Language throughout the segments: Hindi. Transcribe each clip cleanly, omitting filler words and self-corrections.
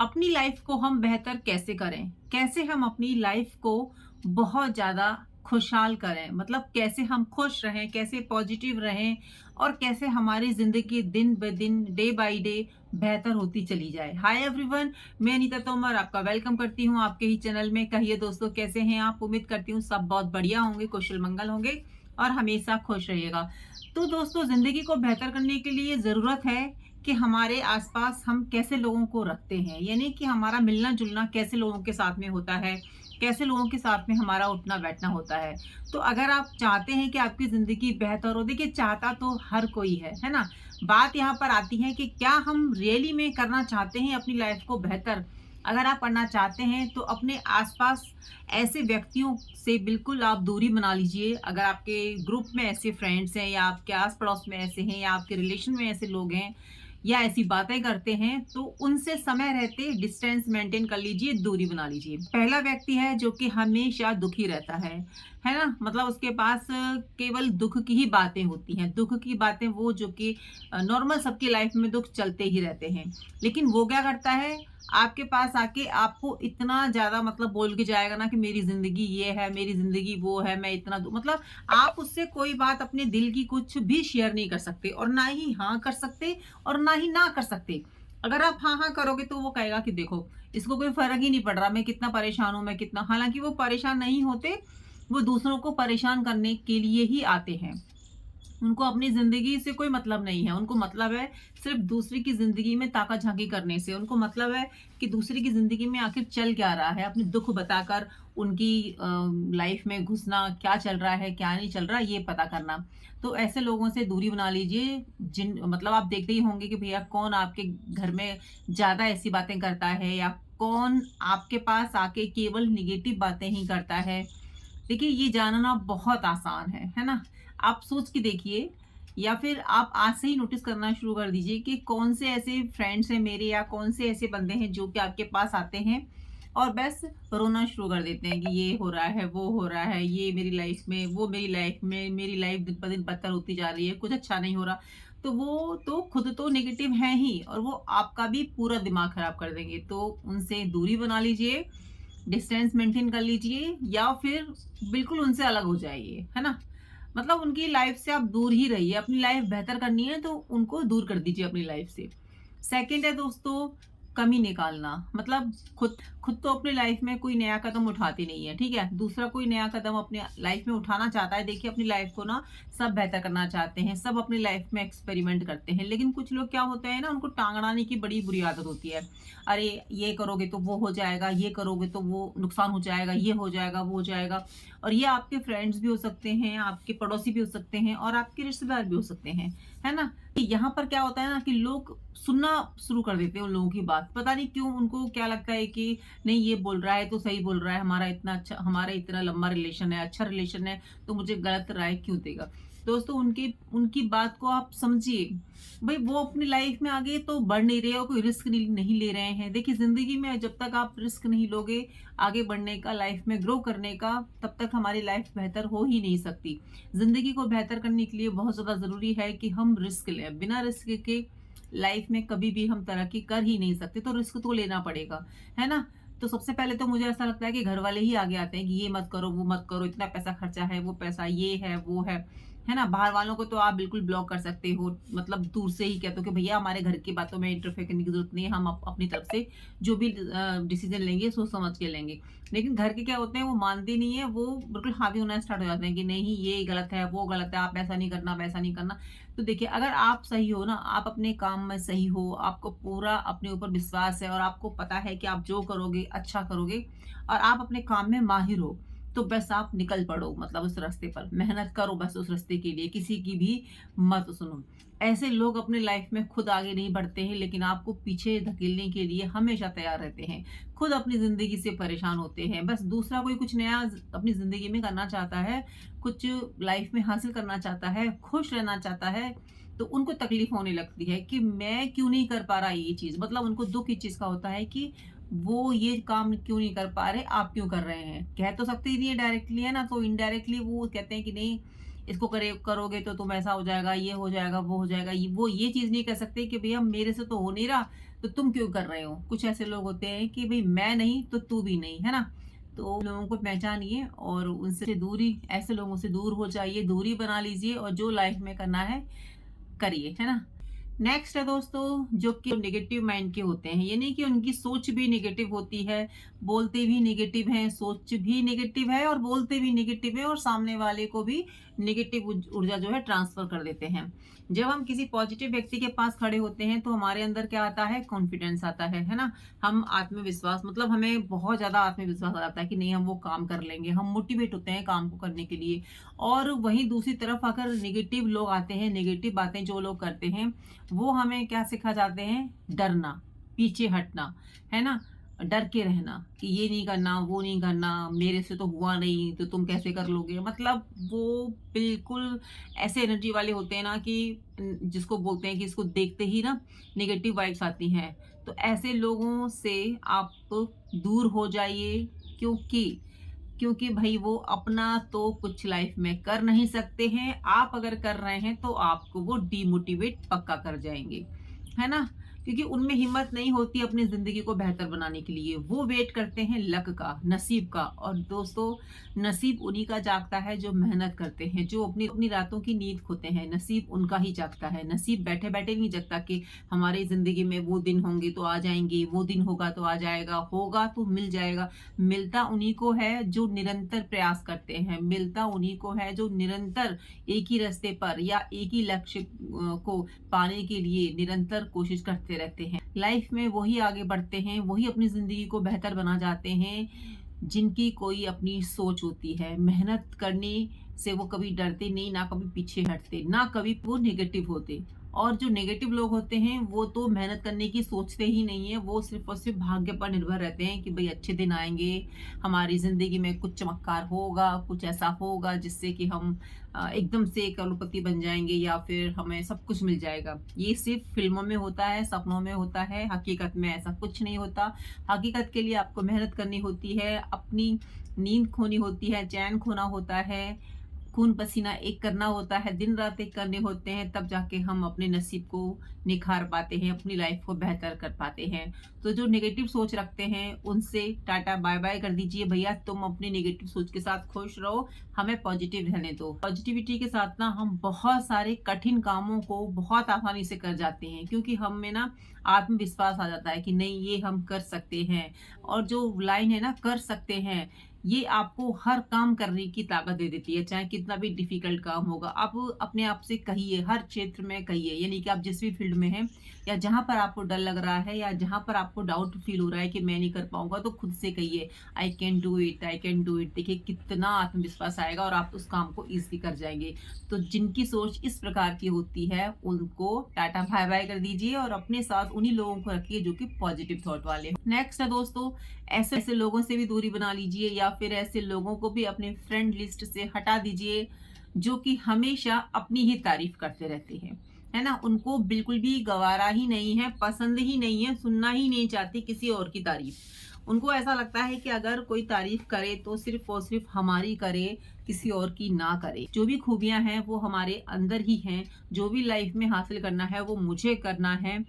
अपनी लाइफ को हम बेहतर कैसे करें? कैसे हम अपनी लाइफ को बहुत ज़्यादा खुशहाल करें? मतलब कैसे हम खुश रहें, कैसे पॉजिटिव रहें और कैसे हमारी ज़िंदगी दिन ब दिन, डे बाय डे बेहतर होती चली जाए। हाय एवरीवन, मैं अनीता तोमर आपका वेलकम करती हूँ आपके ही चैनल में। कहिए दोस्तों, कैसे हैं आप? उम्मीद करती हूँ सब बहुत बढ़िया होंगे, कुशल मंगल होंगे और हमेशा खुश रहिएगा। तो दोस्तों, ज़िंदगी को बेहतर करने के लिए ज़रूरत है कि हमारे आसपास हम कैसे लोगों को रखते हैं, यानी कि हमारा मिलना जुलना कैसे लोगों के साथ में होता है, कैसे लोगों के साथ में हमारा उठना बैठना होता है। तो अगर आप चाहते हैं कि आपकी ज़िंदगी बेहतर हो, देखिए चाहता तो हर कोई है ना? बात यहाँ पर आती है कि क्या हम रियली में करना चाहते हैं अपनी लाइफ को बेहतर? अगर आप करना चाहते हैं तो अपने आसपास ऐसे व्यक्तियों से बिल्कुल आप दूरी बना लीजिए। अगर आपके ग्रुप में ऐसे फ्रेंड्स हैं या आपके आस पड़ोस में ऐसे हैं या आपके रिलेशन में ऐसे लोग हैं या ऐसी बातें करते हैं, तो उनसे समय रहते डिस्टेंस मेंटेन कर लीजिए, दूरी बना लीजिए। पहला व्यक्ति है जो कि हमेशा दुखी रहता है ना? मतलब उसके पास केवल दुख की ही बातें होती हैं। दुख की बातें वो जो कि नॉर्मल सबकी लाइफ में दुख चलते ही रहते हैं। लेकिन वो क्या करता है, आपके पास आके आपको इतना ज़्यादा मतलब बोल के जाएगा ना कि मेरी ज़िंदगी ये है, मेरी ज़िंदगी वो है, मैं इतना मतलब आप उससे कोई बात अपने दिल की कुछ भी शेयर नहीं कर सकते और ना ही हाँ कर सकते और ना ही ना कर सकते। अगर आप हाँ, हाँ करोगे तो वो कहेगा कि देखो, इसको कोई फ़र्क ही नहीं पड़ रहा, मैं कितना परेशान हूँ, मैं कितना हालाँकि वो परेशान नहीं होते, वो दूसरों को परेशान करने के लिए ही आते हैं। उनको अपनी ज़िंदगी से कोई मतलब नहीं है। उनको मतलब है सिर्फ़ दूसरे की ज़िंदगी में ताका-झाकी करने से। उनको मतलब है कि दूसरे की ज़िंदगी में आखिर चल क्या रहा है, अपने दुःख बताकर उनकी लाइफ़ में घुसना, क्या चल रहा है, क्या नहीं चल रहा, ये पता करना। तो ऐसे लोगों से दूरी बना लीजिए, जिन मतलब आप देखते ही होंगे कि भैया कौन आपके घर में ज़्यादा ऐसी बातें करता है या कौन आपके पास आके केवल नेगेटिव बातें ही करता है। देखिए, ये जानना बहुत आसान है ना? आप सोच के देखिए या फिर आप आज से ही नोटिस करना शुरू कर दीजिए कि कौन से ऐसे फ्रेंड्स हैं मेरे या कौन से ऐसे बंदे हैं जो कि आपके पास आते हैं और बस रोना शुरू कर देते हैं कि ये हो रहा है, वो हो रहा है, ये मेरी लाइफ में, वो मेरी लाइफ में, मेरी लाइफ दिन ब दिन बदतर होती जा रही है, कुछ अच्छा नहीं हो रहा। तो वो तो खुद तो नेगेटिव हैं ही और वो आपका भी पूरा दिमाग खराब कर देंगे। तो उनसे दूरी बना लीजिए, डिस्टेंस मेंटेन कर लीजिए या फिर बिल्कुल उनसे अलग हो जाइए, है ना? मतलब उनकी लाइफ से आप दूर ही रहिए। अपनी लाइफ बेहतर करनी है तो उनको दूर कर दीजिए अपनी लाइफ से। सेकंड है दोस्तों, कमी निकालना। मतलब खुद खुद तो अपनी लाइफ में कोई नया कदम उठाते नहीं है, ठीक है? दूसरा कोई नया कदम अपने लाइफ में उठाना चाहता है। देखिए, अपनी लाइफ को ना सब बेहतर करना चाहते हैं, सब अपनी लाइफ में एक्सपेरिमेंट करते हैं। लेकिन कुछ लोग क्या होते हैं ना, उनको टाँग अड़ाने की बड़ी बुरी आदत होती है। अरे! ये करोगे तो वो हो जाएगा, ये करोगे तो वो नुकसान हो जाएगा, ये हो जाएगा, वो हो जाएगा। और ये आपके फ्रेंड्स भी हो सकते हैं, आपके पड़ोसी भी हो सकते हैं और आपके रिश्तेदार भी हो सकते हैं, है ना? यहाँ पर क्या होता है ना कि लोग सुनना शुरू कर देते हैं उन लोगों की बात। पता नहीं क्यों उनको क्या लगता है कि नहीं, ये बोल रहा है तो सही बोल रहा है, हमारा इतना लंबा रिलेशन है, अच्छा रिलेशन है, तो मुझे गलत राय क्यों देगा? दोस्तों, उनकी उनकी बात को आप समझिए। भई वो अपनी लाइफ में आगे तो बढ़ नहीं रहे और कोई रिस्क नहीं नहीं ले रहे हैं। देखिए, ज़िंदगी में जब तक आप रिस्क नहीं लोगे आगे बढ़ने का, लाइफ में ग्रो करने का, तब तक हमारी लाइफ बेहतर हो ही नहीं सकती। ज़िंदगी को बेहतर करने के लिए बहुत ज़्यादा ज़रूरी है कि हम रिस्क लें। बिना रिस्क के लाइफ में कभी भी हम तरक्की कर ही नहीं सकते, तो रिस्क तो लेना पड़ेगा, है ना? तो सबसे पहले तो मुझे ऐसा लगता है कि घर वाले ही आगे आते हैं कि ये मत करो, वो मत करो, इतना पैसा खर्चा है, वो पैसा ये है, वो है ना? बाहर वालों को तो आप बिल्कुल ब्लॉक कर सकते हो, मतलब दूर से ही कह दो कि भैया हमारे घर की बातों में इंटरफेयर करने की ज़रूरत नहीं है, हम अपनी तरफ से जो भी डिसीज़न लेंगे सोच समझ के लेंगे। लेकिन घर के क्या होते हैं, वो मानते नहीं है, वो बिल्कुल हावी होना स्टार्ट हो जाते हैं कि नहीं, ये गलत है, वो गलत है, आप ऐसा नहीं करना, वैसा नहीं करना। तो देखिए, अगर आप सही हो ना, आप अपने काम में सही हो, आपको पूरा अपने ऊपर विश्वास है और आपको पता है कि आप जो करोगे अच्छा करोगे और आप अपने काम में माहिर हो, तो बस आप निकल पड़ो, मतलब उस रास्ते पर मेहनत करो बस उस रास्ते के लिए, किसी की भी मत सुनो। ऐसे लोग अपने लाइफ में खुद आगे नहीं बढ़ते हैं, लेकिन आपको पीछे धकेलने के लिए हमेशा तैयार रहते हैं। खुद अपनी ज़िंदगी से परेशान होते हैं। बस दूसरा कोई कुछ नया अपनी ज़िंदगी में करना चाहता है, कुछ लाइफ में हासिल करना चाहता है, खुश रहना चाहता है, तो उनको तकलीफ होने लगती है कि मैं क्यों नहीं कर पा रहा ये चीज़। मतलब उनको दुःख इस चीज़ का होता है कि वो ये काम क्यों नहीं कर पा रहे, आप क्यों कर रहे हैं। कह तो सकते ही नहीं है डायरेक्टली, है ना? तो इनडायरेक्टली वो कहते हैं कि नहीं, इसको करोगे तो तुम ऐसा हो जाएगा, ये हो जाएगा, वो हो जाएगा। ये चीज़ नहीं कह सकते कि भैया मेरे से तो हो नहीं रहा, तो तुम क्यों कर रहे हो? कुछ ऐसे लोग होते हैं कि भई मैं नहीं तो तू भी नहीं, है ना? तो लोगों को पहचानिए और उनसे दूरी ऐसे लोगों से दूर हो जाइए, दूरी बना लीजिए और जो लाइफ में करना है करिए, है ना? नेक्स्ट है दोस्तों जो कि नेगेटिव माइंड के होते हैं, ये नहीं कि उनकी सोच भी नेगेटिव होती है, बोलते भी नेगेटिव हैं, सोच भी नेगेटिव है और बोलते भी नेगेटिव है और सामने वाले को भी नेगेटिव ऊर्जा जो है ट्रांसफर कर देते हैं। जब हम किसी पॉजिटिव व्यक्ति के पास खड़े होते हैं तो हमारे अंदर क्या आता है? कॉन्फिडेंस आता है ना? हम आत्मविश्वास मतलब हमें बहुत ज़्यादा आत्मविश्वास आ जाता है कि नहीं हम वो काम कर लेंगे, हम मोटिवेट होते हैं काम को करने के लिए। और वहीं दूसरी तरफ अगर नेगेटिव लोग आते हैं, नेगेटिव बातें जो लोग करते हैं, वो हमें क्या सिखा जाते हैं? डरना, पीछे हटना, है ना? डर के रहना कि ये नहीं करना, वो नहीं करना, मेरे से तो हुआ नहीं, तो तुम कैसे कर लोगे? मतलब वो बिल्कुल ऐसे एनर्जी वाले होते हैं ना कि जिसको बोलते हैं कि इसको देखते ही ना नेगेटिव वाइब्स आती हैं। तो ऐसे लोगों से आप दूर हो जाइए क्योंकि क्योंकि भई वो अपना तो कुछ लाइफ में कर नहीं सकते हैं। आप अगर कर रहे हैं तो आपको वो डिमोटिवेट पक्का कर जाएँगे, है ना? क्योंकि उनमें हिम्मत नहीं होती अपनी ज़िंदगी को बेहतर बनाने के लिए। वो वेट करते हैं लक का, नसीब का और दोस्तों नसीब उन्हीं का जागता है जो मेहनत करते हैं, जो अपनी अपनी रातों की नींद खोते हैं। नसीब उनका ही जागता है। नसीब बैठे-बैठे नहीं जगता कि हमारी ज़िंदगी में वो दिन होंगे तो आ जाएँगे, वो दिन होगा तो आ जाएगा, होगा तो मिल जाएगा। मिलता उन्हीं को है जो निरंतर प्रयास करते हैं, मिलता उन्हीं को है जो निरंतर एक ही रास्ते पर या एक ही लक्ष्य को पाने के लिए निरंतर कोशिश करते रहते हैं। लाइफ में वही आगे बढ़ते हैं, वही अपनी ज़िंदगी को बेहतर बना जाते हैं, जिनकी कोई अपनी सोच होती है। मेहनत करने से वो कभी डरते नहीं, ना कभी पीछे हटते, ना कभी वो नेगेटिव होते। और जो नेगेटिव लोग होते हैं, वो तो मेहनत करने की सोचते ही नहीं है, वो सिर्फ़ और सिर्फ़ भाग्य पर निर्भर रहते हैं कि भई अच्छे दिन आएँगे, हमारी ज़िंदगी में कुछ चमत्कार होगा, कुछ ऐसा होगा जिससे कि हम एकदम से करोड़पति बन जाएँगे या फिर हमें सब कुछ मिल जाएगा। ये सिर्फ़ फ़िल्मों में होता है, सपनों में होता है, हकीकत में ऐसा कुछ नहीं होता। हकीकत के लिए आपको मेहनत करनी होती है, अपनी नींद खोनी होती है, चैन खोना होता है, खून पसीना एक करना होता है, दिन-रात एक करने होते हैं, तब जाके हम अपने नसीब को निखार पाते हैं, अपनी लाइफ़ को बेहतर कर पाते हैं। तो जो नेगेटिव सोच रखते हैं, उनसे टाटा बाय-बाय कर दीजिए भैया, तुम अपनी नेगेटिव सोच के साथ खुश रहो, हमें पॉज़िटिव रहने दो। पॉज़िटिविटी के साथ ना हम बहुत सारे कठिन कामों को बहुत आसानी से कर जाते हैं क्योंकि हम में ना आत्मविश्वास आ जाता है कि नहीं ये हम कर सकते हैं। और जो लाइन है ना कर सकते हैं, ये आपको हर काम करने की ताकत दे देती है, चाहे कितना भी डिफ़िकल्ट काम होगा। आप अपने आप से कहिए, हर क्षेत्र में कहिए, यानी कि आप जिस भी फ़ील्ड में हैं या जहाँ पर आपको डर लग रहा है या जहाँ पर आपको डाउट फ़ील हो रहा है कि मैं नहीं कर पाऊँगा, तो खुद से कहिए, I can do it, I can do it. देखिए कितना आत्मविश्वास आएगा और आप उस काम को ईज़िली कर जाएँगे। तो जिनकी सोच इस प्रकार की होती है, उनको टाटा बाय-बाय कर दीजिए और अपने साथ उन्हीं लोगों को रखिए जो कि पॉज़िटिव थॉट वाले हों। नेक्स्ट है दोस्तों, ऐसे ऐसे लोगों से भी दूरी बना लीजिए या फिर ऐसे लोगों को भी अपने फ्रेंड लिस्ट से हटा दीजिए जो कि हमेशा अपनी ही तारीफ करते रहते हैं, है ना? उनको बिल्कुल भी गवारा ही नहीं है, पसंद ही नहीं है, सुनना ही नहीं चाहती किसी और की तारीफ। उनको ऐसा लगता है कि अगर कोई तारीफ करे तो सिर्फ और सिर्फ हमारी करे, किसी और की ना करे। जो भी खूबियां हैं वो हमारे अंदर ही हैं, जो भी लाइफ में हासिल करना है वो मुझे करना है।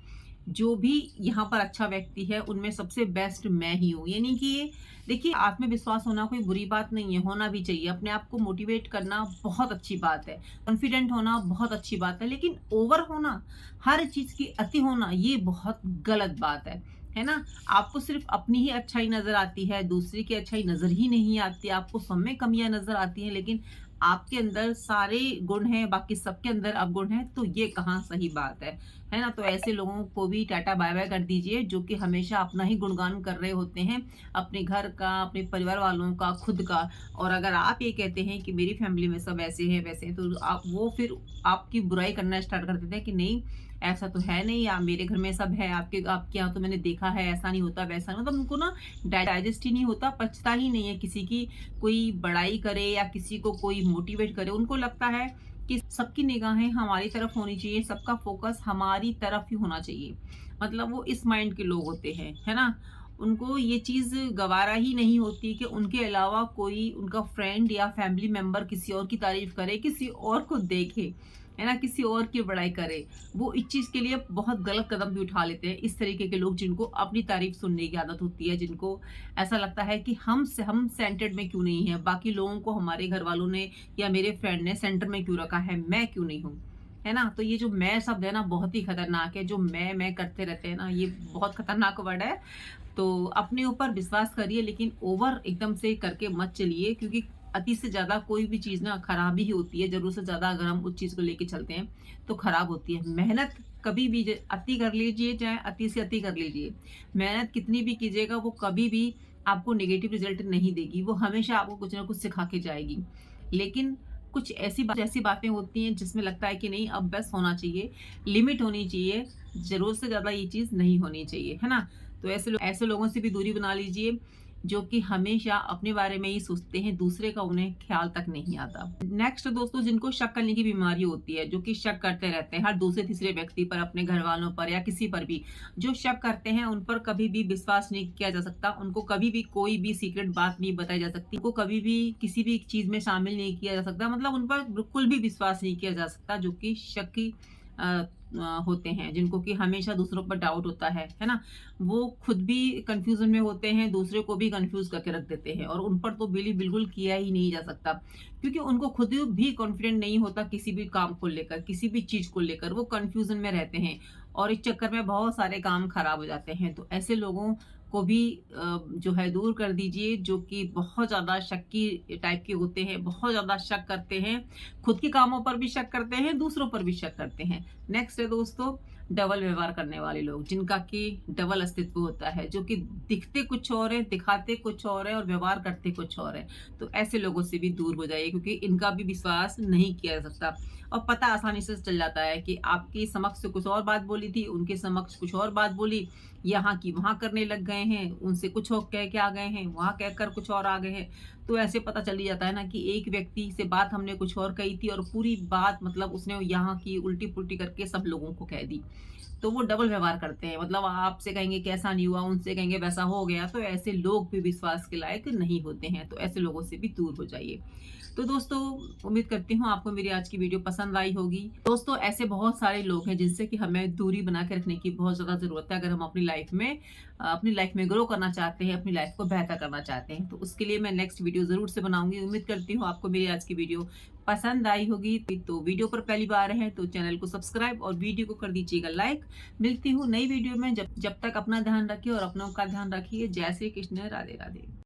जो भी यहाँ पर अच्छा व्यक्ति है उनमें सबसे बेस्ट मैं ही हूँ। यानी कि देखिए आत्मविश्वास होना कोई बुरी बात नहीं है, होना भी चाहिए। अपने आप को मोटिवेट करना बहुत अच्छी बात है, कॉन्फिडेंट होना बहुत अच्छी बात है, लेकिन ओवर होना, हर चीज़ की अति होना ये बहुत गलत बात है ना? आपको सिर्फ़ अपनी ही अच्छाई नज़र आती है, दूसरे की अच्छाई नज़र ही नहीं आती, आपको सब में कमियाँ नज़र आती हैं, लेकिन आपके अंदर सारे गुण हैं, बाकी सबके अंदर अवगुण हैं, तो ये कहाँ सही बात है ना? तो ऐसे लोगों को भी टाटा बाय-बाय कर दीजिए, जो कि हमेशा अपना ही गुणगान कर रहे होते हैं, अपने घर का, अपने परिवार वालों का, खुद का। और अगर आप ये कहते हैं कि मेरी फैमिली में सब ऐसे हैं, वैसे हैं, तो आप वो फिर आपकी बुराई करना स्टार्ट कर देते हैं कि नहीं, ऐसा तो है नहीं या मेरे घर में सब है, आपके यहाँ तो मैंने देखा है, ऐसा नहीं होता, वैसा नहीं, मतलब उनको ना डाइजेस्ट ही नहीं होता, पचता ही नहीं है किसी की कोई बड़ाई करे या किसी को कोई मोटिवेट करे। उनको लगता है कि सबकी निगाहें हमारी तरफ होनी चाहिए, सबका फोकस हमारी तरफ ही होना चाहिए। मतलब वो इस माइंड के लोग होते हैं, है ना? उनको ये चीज़ गवारा ही नहीं होती कि उनके अलावा कोई उनका फ्रेंड या फैमिली मेंबर किसी और की तारीफ़ करे, किसी और को देखे, है ना? किसी और की बड़ाई करे। वो इस चीज़ के लिए बहुत गलत कदम भी उठा लेते हैं। इस तरीके के लोग जिनको अपनी तारीफ़ सुनने की आदत होती है, जिनको ऐसा लगता है कि हम सेंटर्ड में क्यों नहीं हैं, बाकी लोगों को हमारे घरवालों ने या मेरे फ्रेंड ने सेंटर में क्यों रखा है, मैं क्यों नहीं हूँ? है ना? तो ये जो मैं शब्द है ना बहुत ही खतरनाक है, जो मैं करते रहते हैं ना, ये बहुत खतरनाक वर्ड है। तो अपने ऊपर विश्वास करिए, लेकिन ओवर एकदम से करके मत चलिए, क्योंकि अति से ज़्यादा कोई भी चीज़ ना खराब ही होती है। ज़रूरत से ज़्यादा अगर हम उस चीज़ को लेके चलते हैं तो खराब होती है। मेहनत कभी भी अति कर लीजिए, चाहे अति से अति कर लीजिए। मेहनत कितनी भी कीजिएगा वो कभी भी आपको नेगेटिव रिजल्ट नहीं देगी। वो हमेशा आपको कुछ ना कुछ सिखा के जाएगी। लेकिन कुछ ऐसी बातें होती हैं जिसमें लगता है कि नहीं, अब बस होना चाहिए, लिमिट होनी चाहिए, ज़रूरत से ज़्यादा ये चीज़ नहीं होनी चाहिए, है ना? तो ऐसे लोगों से भी दूरी बना लीजिए, जो कि हमेशा अपने बारे में ही सोचते हैं, दूसरे का उन्हें ख्याल तक नहीं आता। नेक्स्ट दोस्तों, जिनको शक करने की बीमारी होती है, जो कि शक करते रहते हैं हर दूसरे तीसरे व्यक्ति पर, अपने घर वालों पर या किसी पर भी। जो शक करते हैं उन पर कभी भी विश्वास नहीं किया जा सकता, उनको कभी भी कोई भी सीक्रेट बात नहीं बताई जा सकती, उनको कभी भी किसी भी चीज़ में शामिल नहीं किया जा सकता, मतलब उन पर बिल्कुल भी विश्वास नहीं किया जा सकता, जो कि शक अ होते हैं, जिनको कि हमेशा दूसरों पर डाउट होता है ना? वो खुद भी कन्फ्यूज़न में होते हैं, दूसरे को भी कन्फ्यूज़ करके रख देते हैं, और उन पर तो बिल्कुल किया ही नहीं जा सकता, क्योंकि उनको खुद भी कॉन्फिडेंट नहीं होता किसी भी काम को लेकर, किसी भी चीज़ को लेकर, वो कन्फ्यूज़न में रहते हैं और इस चक्कर में बहुत सारे काम खराब हो जाते हैं। तो ऐसे लोगों को भी जो है दूर कर दीजिए, जो कि बहुत ज़्यादा शक्की टाइप के होते हैं, बहुत ज़्यादा शक करते हैं, खुद के कामों पर भी शक करते हैं, दूसरों पर भी शक करते हैं। नेक्स्ट है दोस्तों, डबल व्यवहार करने वाले लोग, जिनका कि डबल अस्तित्व होता है, जो कि दिखते कुछ और है, दिखाते कुछ और है और व्यवहार करते कुछ और है। तो ऐसे लोगों से भी दूर हो जाइए, क्योंकि इनका भी विश्वास नहीं किया जा सकता, और पता आसानी से चल जाता है कि आपकी समक्ष कुछ और बात बोली थी, उनके समक्ष कुछ और बात बोली, यहाँ की वहाँ करने लग गए हैं, उनसे कुछ और कह के आ गए हैं, वहाँ कहकर कुछ और आ गए हैं। तो ऐसे पता चल ही जाता है ना कि एक व्यक्ति से बात हमने कुछ और कही थी और पूरी बात मतलब उसने यहाँ की उल्टी-पुल्टी करके सब लोगों को कह दी। तो वो डबल व्यवहार करते हैं, मतलब आपसे कहेंगे कि ऐसा नहीं हुआ, उनसे कहेंगे वैसा हो गया। तो ऐसे लोग भी विश्वास के लायक नहीं होते हैं, तो ऐसे लोगों से भी दूर हो जाइए। तो दोस्तों, उम्मीद करती हूँ आपको मेरी आज की वीडियो पसंद आई होगी। दोस्तों, ऐसे बहुत सारे लोग हैं जिनसे कि हमें दूरी बना के रखने की बहुत ज़्यादा ज़रूरत है, अगर हम अपनी लाइफ में ग्रो करना चाहते हैं, अपनी लाइफ को बेहतर करना चाहते हैं। तो उसके लिए मैं नेक्स्ट वीडियो ज़रूर से बनाऊँगी। उम्मीद करती हूँ आपको मेरी आज की वीडियो पसंद आई होगी। तो वीडियो पर पहली बार हैं तो चैनल को सब्सक्राइब और वीडियो को कर दीजिएगा लाइक। मिलती हूँ नई वीडियो में, जब तक अपना ध्यान रखिए और अपनों का ध्यान रखिए। जय श्री कृष्ण, राधे राधे।